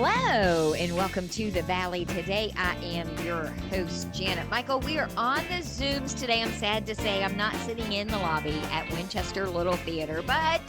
Hello, and welcome to the Valley. Today, I am your host, Janet Michael. We are on the Zooms today. I'm sad to say I'm not sitting in the lobby at Winchester Little Theatre, but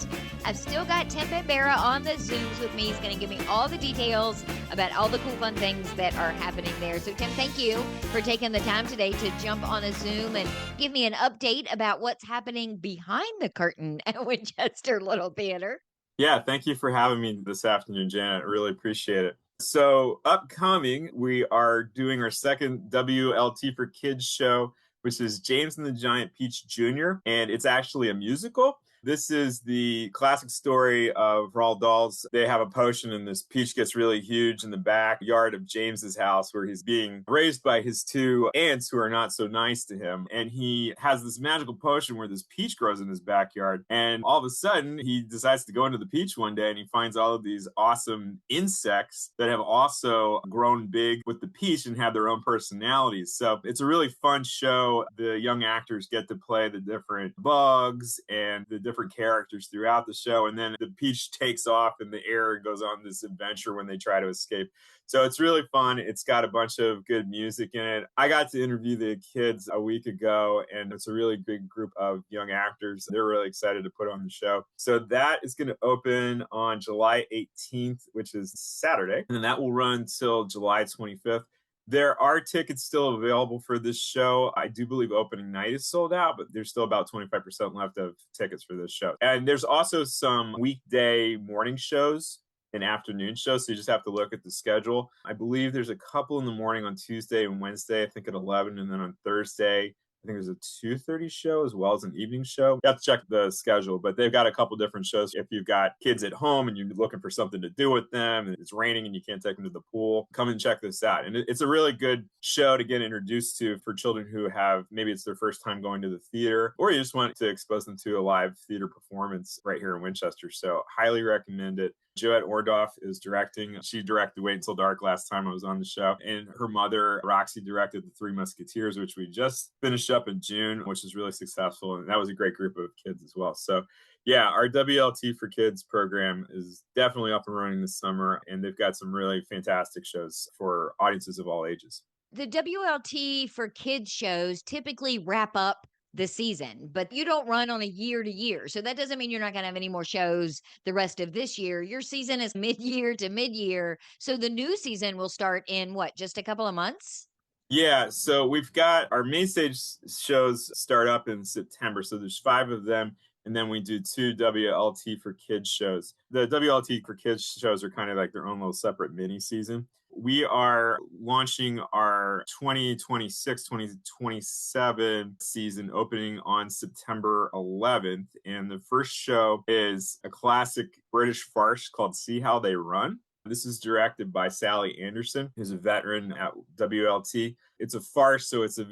I've still got Tim Bambara on the Zooms with me. He's going to give me all the details about all the cool, fun things that are happening there. So, Tim, thank you for taking the time today to jump on a Zoom and give me an update about what's happening behind the curtain at Winchester Little Theatre. Yeah, thank you for having me this afternoon, Janet. I really appreciate it. So upcoming, we are doing our second WLT for Kids show, which is James and the Giant Peach Jr., and it's actually a musical. This is the classic story of Roald Dahl's. They have a potion and this peach gets really huge in the backyard of James's house where he's being raised by his two aunts who are not so nice to him. And he has this magical potion where this peach grows in his backyard. And all of a sudden, he decides to go into the peach one day and he finds all of these awesome insects that have also grown big with the peach and have their own personalities. So it's a really fun show. The young actors get to play the different bugs and the different characters throughout the show, and then the peach takes off in the air and goes on this adventure when they try to escape. So it's really fun. It's got a bunch of good music in it. I got to interview the kids a week ago, and it's a really big group of young actors. They're really excited to put on the show. So that is going to open on July 18th, which is Saturday, and that will run till July 25th. There are tickets still available for this show. I do believe opening night is sold out, but there's still about 25% left of tickets for this show. And there's also some weekday morning shows and afternoon shows, so you just have to look at the schedule. I believe there's a couple in the morning on Tuesday and Wednesday, I think at 11, and then on Thursday, I think there's a 2:30 show as well as an evening show. You have to check the schedule, but they've got a couple different shows. If you've got kids at home and you're looking for something to do with them and it's raining and you can't take them to the pool, come and check this out. And it's a really good show to get introduced to for children who have, maybe it's their first time going to the theater, or you just want to expose them to a live theater performance right here in Winchester. So highly recommend it. Joette Ordoff is directing. She directed Wait Until Dark last time I was on the show. And her mother, Roxy, directed The Three Musketeers, which we just finished up in June, which is really successful. And that was a great group of kids as well. So yeah, our WLT for Kids program is definitely up and running this summer. And they've got some really fantastic shows for audiences of all ages. The WLT for Kids shows typically wrap up the season, but you don't run on a year to year. So that doesn't mean you're not going to have any more shows the rest of this year. Your season is mid-year to mid-year. So the new season will start in what, just a couple of months? Yeah, so we've got our main stage shows start up in September. So there's 5 of them. And then we do 2 WLT for Kids shows. The WLT for Kids shows are kind of like their own little separate mini season. We are launching our 2026-2027 season opening on September 11th. And the first show is a classic British farce called See How They Run. This is directed by Sally Anderson, who's a veteran at WLT. It's a farce, so it's a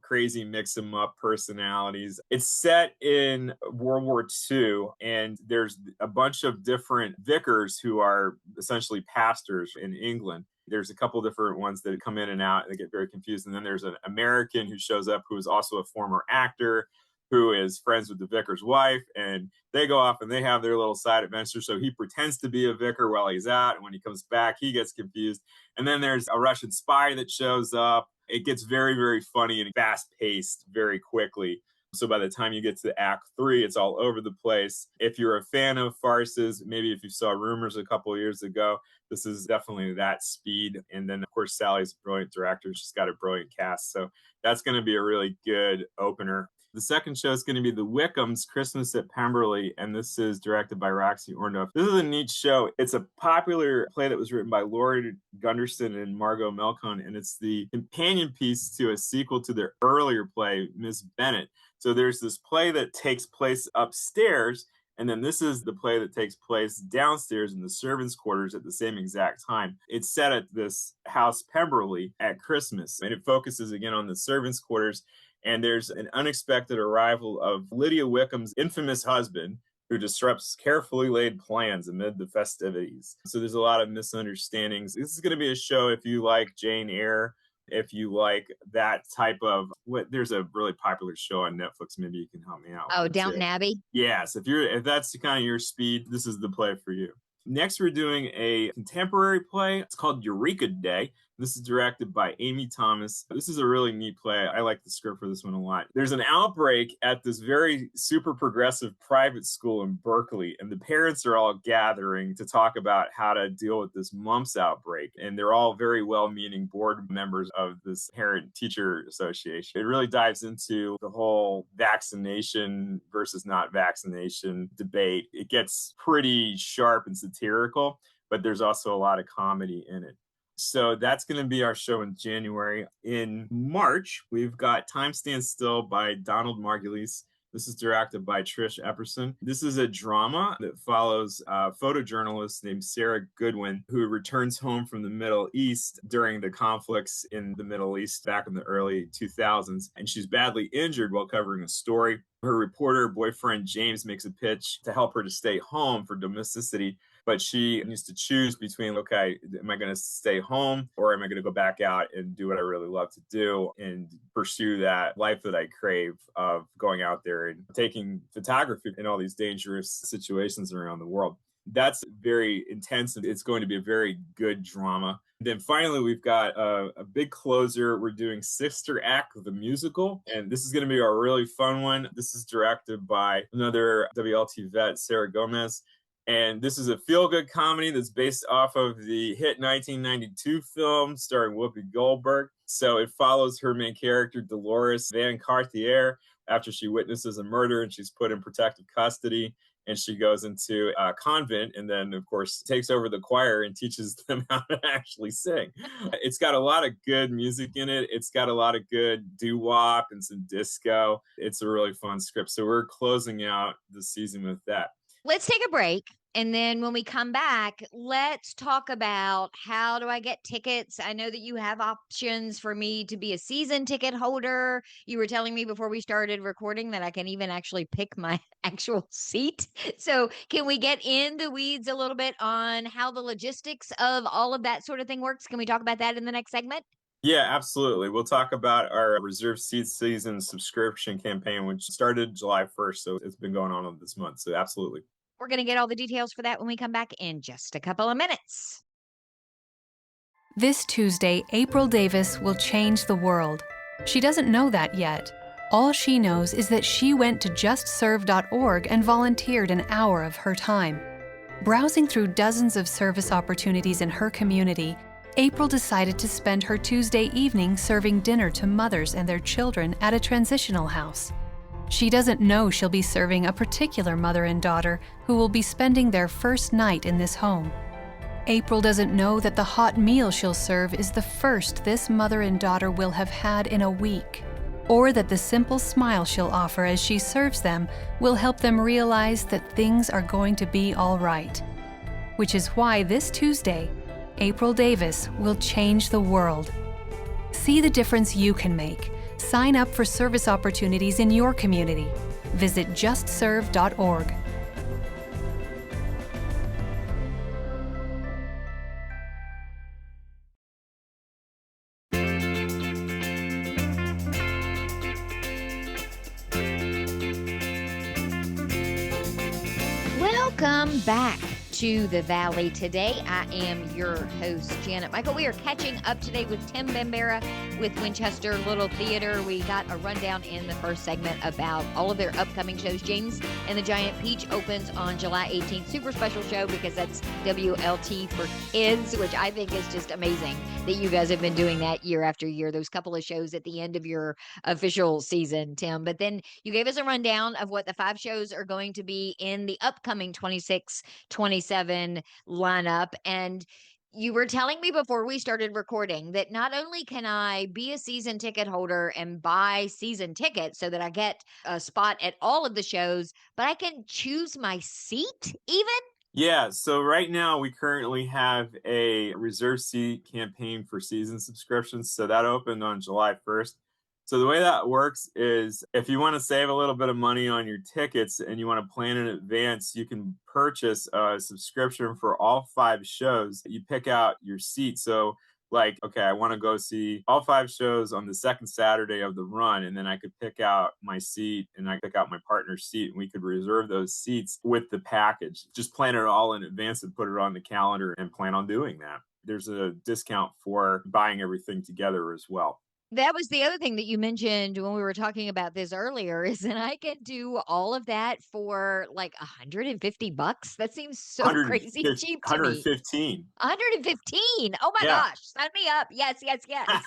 crazy mix 'em up personalities. It's set in World War II, and there's a bunch of different vicars who are essentially pastors in England. There's a couple different ones that come in and out, and they get very confused. And then there's an American who shows up who is also a former actor, who is friends with the vicar's wife, and they go off and they have their little side adventure. So he pretends to be a vicar while he's out, and when he comes back, he gets confused. And then there's a Russian spy that shows up. It gets very, very funny and fast-paced very quickly. So by the time you get to Act 3, it's all over the place. If you're a fan of farces, maybe if you saw Rumors a couple of years ago, this is definitely that speed. And then, of course, Sally's a brilliant director. She's got a brilliant cast. So that's going to be a really good opener. The second show is going to be the Wickhams, Christmas at Pemberley, and this is directed by Roxy Ordoff. This is a neat show. It's a popular play that was written by Laura Gunderson and Margot Melkon, and it's the companion piece to a sequel to their earlier play, Miss Bennet. So there's this play that takes place upstairs, and then this is the play that takes place downstairs in the servants' quarters at the same exact time. It's set at this house, Pemberley, at Christmas, and it focuses again on the servants' quarters. And there's an unexpected arrival of Lydia Wickham's infamous husband, who disrupts carefully laid plans amid the festivities. So there's a lot of misunderstandings. This is going to be a show if you like Jane Eyre, if you like that type of there's a really popular show on Netflix. Maybe you can help me out. Oh, Downton Abbey? Yes. If that's kind of your speed, this is the play for you. Next, we're doing a contemporary play. It's called Eureka Day. This is directed by Amy Thomas. This is a really neat play. I like the script for this one a lot. There's an outbreak at this very super progressive private school in Berkeley, and the parents are all gathering to talk about how to deal with this mumps outbreak. And they're all very well-meaning board members of this parent-teacher association. It really dives into the whole vaccination versus not vaccination debate. It gets pretty sharp and satirical, but there's also a lot of comedy in it. So that's going to be our show in January. In March, we've got Time Stands Still by Donald Margulies. This is directed by Trish Epperson. This is a drama that follows a photojournalist named Sarah Goodwin, who returns home from the Middle East during the conflicts in the Middle East back in the early 2000s. And she's badly injured while covering a story. Her reporter boyfriend, James, makes a pitch to help her to stay home for domesticity. But she needs to choose between, okay, am I going to stay home or am I going to go back out and do what I really love to do and pursue that life that I crave of going out there and taking photography in all these dangerous situations around the world. That's very intense, and it's going to be a very good drama. Then finally, we've got a big closer. We're doing Sister Act, the musical, and this is going to be a really fun one. This is directed by another WLT vet, Sarah Gomez. And this is a feel-good comedy that's based off of the hit 1992 film starring Whoopi Goldberg. So it follows her main character, Dolores Van Cartier, after she witnesses a murder and she's put in protective custody. And she goes into a convent and then, of course, takes over the choir and teaches them how to actually sing. It's got a lot of good music in it. It's got a lot of good doo-wop and some disco. It's a really fun script. So we're closing out the season with that. Let's take a break. And then when we come back, let's talk about how do I get tickets? I know that you have options for me to be a season ticket holder. You were telling me before we started recording that I can even actually pick my actual seat. So can we get in the weeds a little bit on how the logistics of all of that sort of thing works? Can we talk about that in the next segment? Yeah, absolutely. We'll talk about our reserved seats season subscription campaign, which started July 1st. So it's been going on this month. So absolutely. We're going to get all the details for that when we come back in just a couple of minutes. This Tuesday, April Davis will change the world. She doesn't know that yet. All she knows is that she went to justserve.org and volunteered an hour of her time. Browsing through dozens of service opportunities in her community, April decided to spend her Tuesday evening serving dinner to mothers and their children at a transitional house. She doesn't know she'll be serving a particular mother and daughter who will be spending their first night in this home. April doesn't know that the hot meal she'll serve is the first this mother and daughter will have had in a week, or that the simple smile she'll offer as she serves them will help them realize that things are going to be all right. Which is why this Tuesday, April Davis will change the world. See the difference you can make. Sign up for service opportunities in your community. Visit justserve.org. Welcome back to the Valley today. I am your host, Janet Michael. We are catching up today with Tim Bambara with Winchester Little Theatre. We got a rundown in the first segment about all of their upcoming shows. James and the Giant Peach opens on July 18th. Super special show because that's WLT for kids, which I think is just amazing that you guys have been doing that year after year. Those couple of shows at the end of your official season, Tim. But then you gave us a rundown of what the 5 shows are going to be in the upcoming 26-27 lineup. And you were telling me before we started recording that not only can I be a season ticket holder and buy season tickets so that I get a spot at all of the shows, but I can choose my seat even? Yeah, so right now we currently have a reserve seat campaign for season subscriptions. So that opened on July 1st. So the way that works is if you want to save a little bit of money on your tickets and you want to plan in advance, you can purchase a subscription for all 5 shows. You pick out your seat. So Like, okay, I want to go see all 5 shows on the second Saturday of the run, and then I could pick out my seat and I pick out my partner's seat, and we could reserve those seats with the package. Just plan it all in advance and put it on the calendar and plan on doing that. There's a discount for buying everything together as well. That was the other thing that you mentioned when we were talking about this earlier is that I can do all of that for like $150. That seems so crazy cheap to me. 115. 115. Oh my Yeah. gosh. Sign me up. Yes, yes, yes.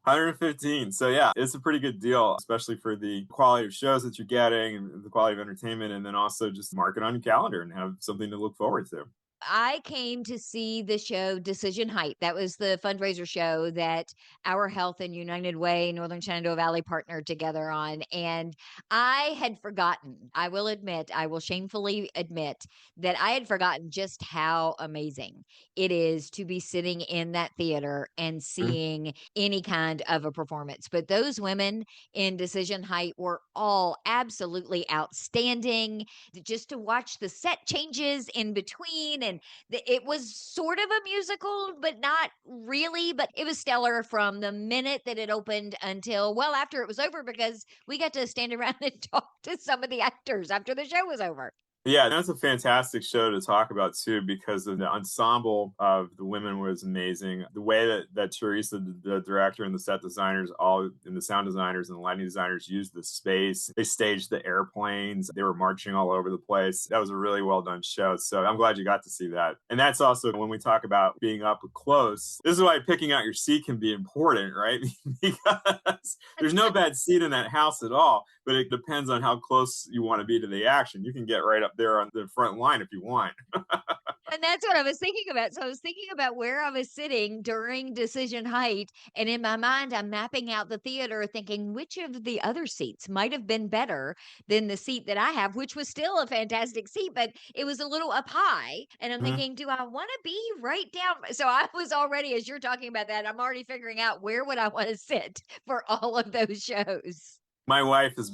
115. So yeah, it's a pretty good deal, especially for the quality of shows that you're getting and the quality of entertainment, and then also just mark it on your calendar and have something to look forward to. I came to see the show Decision Height. That was the fundraiser show that Our Health and United Way Northern Shenandoah Valley partnered together on. And I had forgotten, I will shamefully admit that I had forgotten just how amazing it is to be sitting in that theater and seeing any kind of a performance. But those women in Decision Height were all absolutely outstanding. Just to watch the set changes in between, and it was sort of a musical, but not really. But it was stellar from the minute that it opened until well after it was over, because we got to stand around and talk to some of the actors after the show was over. Yeah, that's a fantastic show to talk about too, because of the ensemble of the women was amazing. The way that Teresa, the director, and the set designers, and the sound designers and the lighting designers used the space. They staged the airplanes. They were marching all over the place. That was a really well done show. So I'm glad you got to see that. And that's also when we talk about being up close. This is why picking out your seat can be important, right? Because there's no bad seat in that house at all, but it depends on how close you want to be to the action. You can get right up there on the front line if you want. And that's what I was thinking about. So I was thinking about where I was sitting during Decision Height. And in my mind, I'm mapping out the theater thinking which of the other seats might have been better than the seat that I have, which was still a fantastic seat, but it was a little up high. And I'm thinking, do I want to be right down? So I was already, as you're talking about that, I'm already figuring out where would I want to sit for all of those shows. My wife is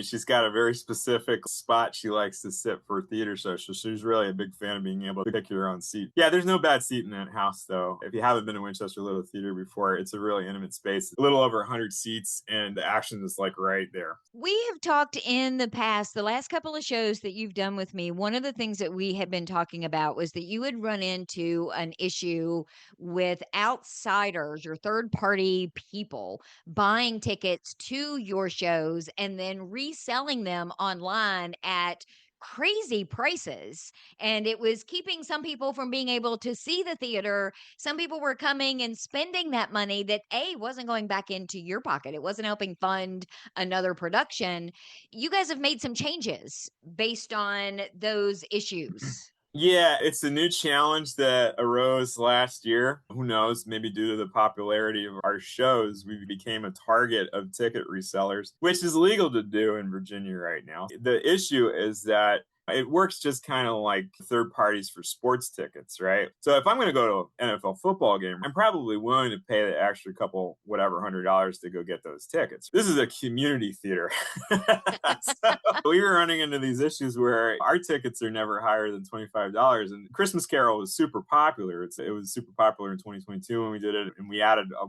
she's got a very specific spot she likes to sit for theater shows. So she's really a big fan of being able to pick your own seat. Yeah, there's no bad seat in that house, though. If you haven't been to Winchester Little Theatre before, it's a really intimate space. A little over 100 seats, and the action is like right there. We have talked in the past, the last couple of shows that you've done with me, one of the things that we had been talking about was that you would run into an issue with outsiders or third-party people buying tickets to your shows and then reselling them online at crazy prices. And it was keeping some people from being able to see the theater. Some people were coming and spending that money that wasn't going back into your pocket. It wasn't helping fund another production. You guys have made some changes based on those issues. Yeah, it's a new challenge that arose last year. Who knows, maybe due to the popularity of our shows, we became a target of ticket resellers, which is legal to do in Virginia right now. The issue is that it works just kind of like third parties for sports tickets, right? So if I'm going to go to an NFL football game, I'm probably willing to pay the extra couple, whatever, $100 to go get those tickets. This is a community theater. So we were running into these issues where our tickets are never higher than $25. And Christmas Carol was super popular. It was super popular in 2022 when we did it. And we added a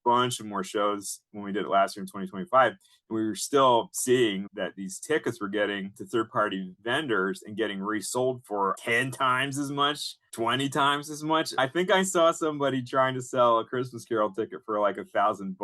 bunch of more shows when we did it last year in 2025. We were still seeing that these tickets were getting to third-party vendors and getting resold for 10 times as much, 20 times as much. I think I saw somebody trying to sell a Christmas Carol ticket for like $1,000.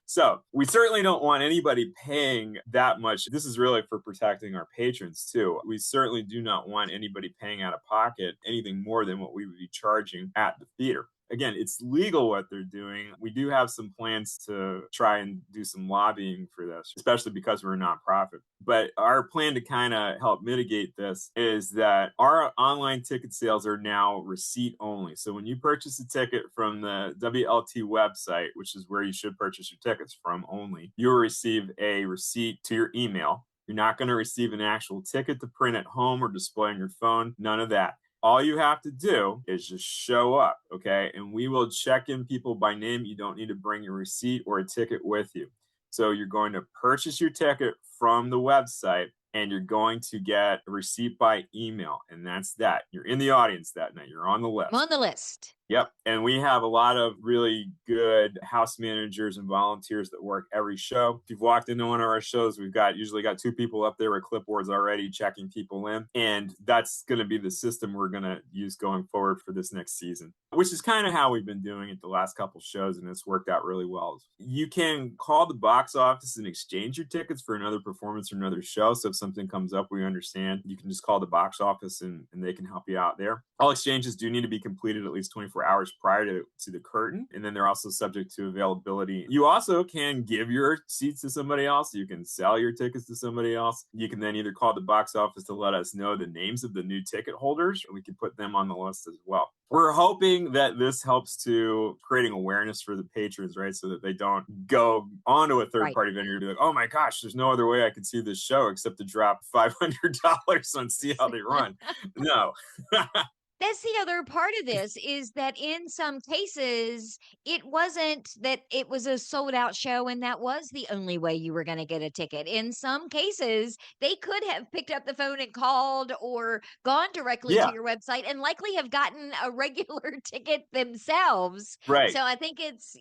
So we certainly don't want anybody paying that much. This is really for protecting our patrons too. We certainly do not want anybody paying out of pocket anything more than what we would be charging at the theater. Again, it's legal what they're doing. We do have some plans to try and do some lobbying for this, especially because we're a nonprofit. But our plan to kind of help mitigate this is that our online ticket sales are now receipt only. So when you purchase a ticket from the WLT website, which is where you should purchase your tickets from only, you'll receive a receipt to your email. You're not going to receive an actual ticket to print at home or display on your phone. None of that. All you have to do is just show up, okay? And we will check in people by name. You don't need to bring your receipt or a ticket with you. So you're going to purchase your ticket from the website, and you're going to get a receipt by email. And that's that. You're in the audience that night. You're on the list. I'm on the list. Yep. And we have a lot of really good house managers and volunteers that work every show. If you've walked into one of our shows, we've usually got 2 people up there with clipboards already checking people in. And that's going to be the system we're going to use going forward for this next season, which is kind of how we've been doing it the last couple shows. And it's worked out really well. You can call the box office and exchange your tickets for another performance or another show. So if something comes up, we understand, you can just call the box office and they can help you out there. All exchanges do need to be completed at least 24 hours prior to the curtain. And then they're also subject to availability. You also can give your seats to somebody else. You can sell your tickets to somebody else. You can then either call the box office to let us know the names of the new ticket holders, and we can put them on the list as well. We're hoping that this helps to creating awareness for the patrons, right? So that they don't go onto a third-party vendor to be like, oh my gosh, there's no other way I can see this show except to drop $500 on See How They Run. No. That's the other part of this, is that in some cases, it wasn't that it was a sold out show and that was the only way you were going to get a ticket. In some cases, they could have picked up the phone and called or gone directly to your website and likely have gotten a regular ticket themselves. Right. So I think it's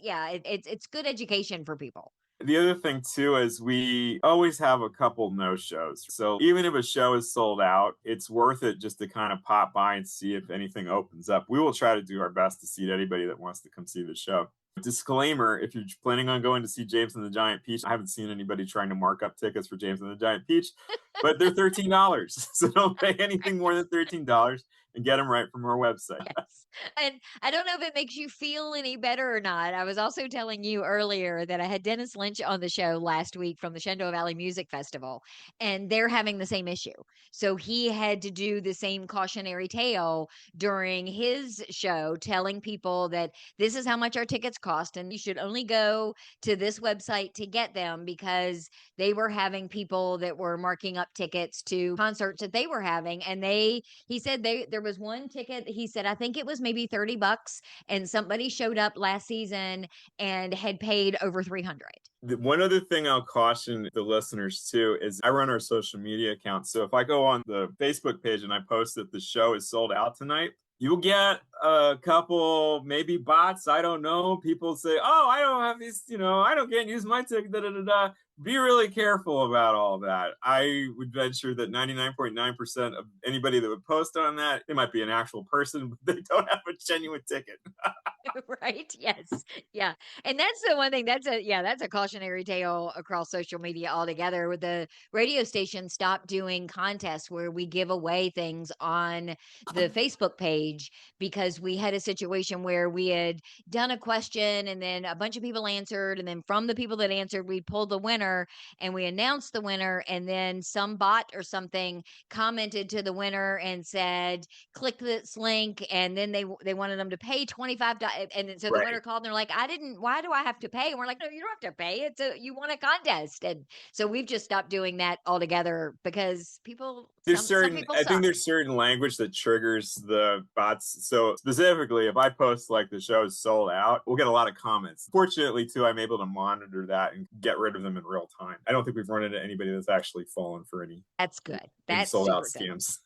good education for people. The other thing, too, is we always have a couple no-shows. So even if a show is sold out, it's worth it just to kind of pop by and see if anything opens up. We will try to do our best to seat anybody that wants to come see the show. Disclaimer, if you're planning on going to see James and the Giant Peach, I haven't seen anybody trying to mark up tickets for James and the Giant Peach, but they're $13. So don't pay anything more than $13 and get them right from our website. Yes. And I don't know if it makes you feel any better or not. I was also telling you earlier that I had Dennis Lynch on the show last week from the Shenandoah Valley Music Festival, and they're having the same issue. So he had to do the same cautionary tale during his show, telling people that this is how much our tickets cost, and you should only go to this website to get them, because they were having people that were marking up tickets to concerts that they were having. And he said there was one ticket, he said, I think it was maybe $30, and somebody showed up last season and had paid over $300. One other thing I'll caution the listeners too is I run our social media account. So if I go on the Facebook page and I post that the show is sold out tonight, you'll get a couple, maybe bots. I don't know. People say, oh, I don't have these, I can't use my ticket, da, da, da, da. Be really careful about all that. I would venture that 99.9% of anybody that would post on that, they might be an actual person, but they don't have a genuine ticket. Right. Yes. Yeah. And that's the one thing that's a cautionary tale across social media altogether. With the radio station stopped doing contests where we give away things on the Facebook page, because we had a situation where we had done a question and then a bunch of people answered. And then from the people that answered, we pulled the winner and we announced the winner. And then some bot or something commented to the winner and said, click this link. And then they wanted them to pay $25. And so the winner called and they're like, why do I have to pay? And we're like, no, you don't have to pay. You won a contest. And so we've just stopped doing that altogether, because I think there's certain language that triggers the bots. So specifically, if I post like the show is sold out, we'll get a lot of comments. Fortunately, too, I'm able to monitor that and get rid of them in real time. I don't think we've run into anybody that's actually fallen for any. That's good. That's sold out good. Scams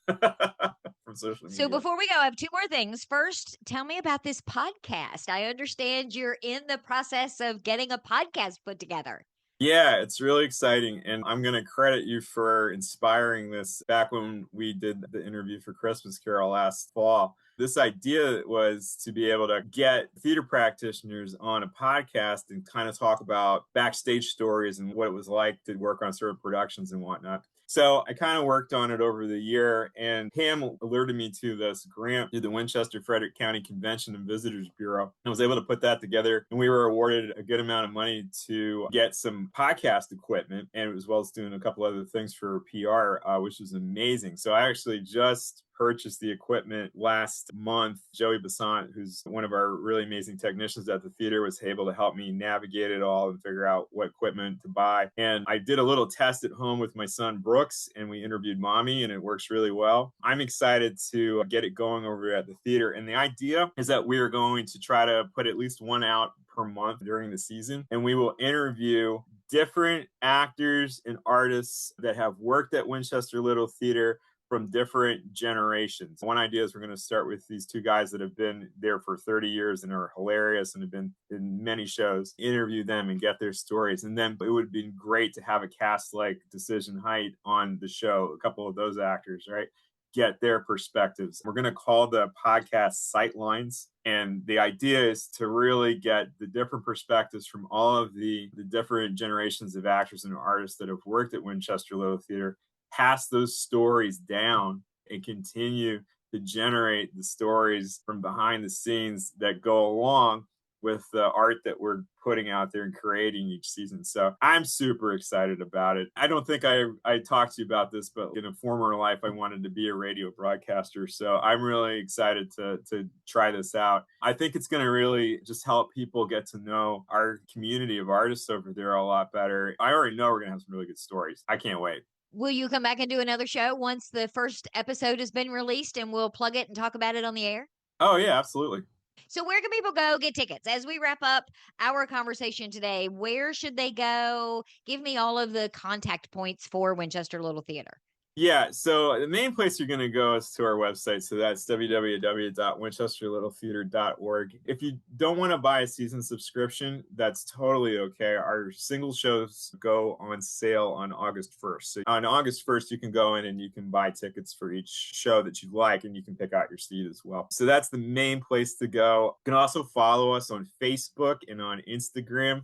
from social media. So before we go, I have 2 more things. First, tell me about this podcast. I understand you're in the process of getting a podcast put together. Yeah, it's really exciting. And I'm going to credit you for inspiring this back when we did the interview for Christmas Carol last fall. This idea was to be able to get theater practitioners on a podcast and kind of talk about backstage stories and what it was like to work on sort of productions and whatnot. So I kind of worked on it over the year, and Pam alerted me to this grant through the Winchester-Frederick County Convention and Visitors Bureau. I was able to put that together, and we were awarded a good amount of money to get some podcast equipment, and as well as doing a couple other things for PR, which was amazing. So I actually just purchased the equipment last month. Joey Basant, who's one of our really amazing technicians at the theater, was able to help me navigate it all and figure out what equipment to buy. And I did a little test at home with my son Brooks, and we interviewed Mommy, and it works really well. I'm excited to get it going over at the theater. And the idea is that we are going to try to put at least one out per month during the season. And we will interview different actors and artists that have worked at Winchester Little Theater, from different generations. One idea is we're going to start with these two guys that have been there for 30 years and are hilarious and have been in many shows, interview them and get their stories. And then it would be great to have a cast like Decision Height on the show, a couple of those actors, right? Get their perspectives. We're going to call the podcast Sightlines. And the idea is to really get the different perspectives from all of the different generations of actors and artists that have worked at Winchester Little Theatre, pass those stories down and continue to generate the stories from behind the scenes that go along with the art that we're putting out there and creating each season. So I'm super excited about it. I don't think I talked to you about this, but in a former life, I wanted to be a radio broadcaster. So I'm really excited to try this out. I think it's going to really just help people get to know our community of artists over there a lot better. I already know we're going to have some really good stories. I can't wait. Will you come back and do another show once the first episode has been released and we'll plug it and talk about it on the air? Oh, yeah, absolutely. So where can people go get tickets? As we wrap up our conversation today, where should they go? Give me all of the contact points for Winchester Little Theatre. Yeah, so the main place you're going to go is to our website. So that's www.winchesterlittletheatre.org. If you don't want to buy a season subscription, that's totally okay. Our single shows go on sale on August 1st. So on August 1st, you can go in and you can buy tickets for each show that you like, and you can pick out your seat as well. So that's the main place to go. You can also follow us on Facebook and on Instagram.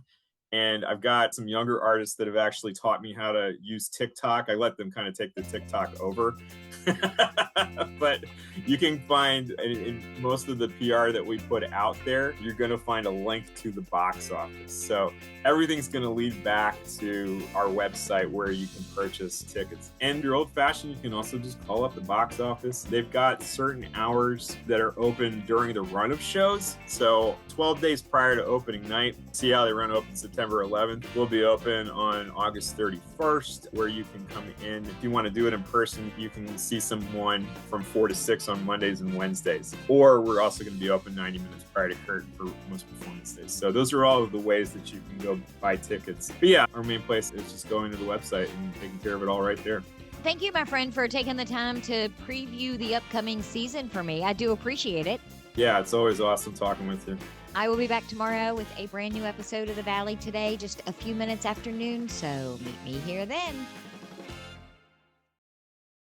And I've got some younger artists that have actually taught me how to use TikTok. I let them kind of take the TikTok over. But you can find in most of the PR that we put out there, you're going to find a link to the box office. So everything's going to lead back to our website where you can purchase tickets. And if you're old-fashioned, you can also just call up the box office. They've got certain hours that are open during the run of shows. So 12 days prior to opening night, see how they run open September 11th. We'll be open on August 31st, where you can come in. If you want to do it in person, you can see someone from 4 to 6 on Mondays and Wednesdays. Or we're also going to be open 90 minutes prior to curtain for most performance days. So those are all of the ways that you can go buy tickets. But yeah, our main place is just going to the website and taking care of it all right there. Thank you, my friend, for taking the time to preview the upcoming season for me. I do appreciate it. Yeah, it's always awesome talking with you. I will be back tomorrow with a brand new episode of The Valley Today, just a few minutes after noon, so meet me here then.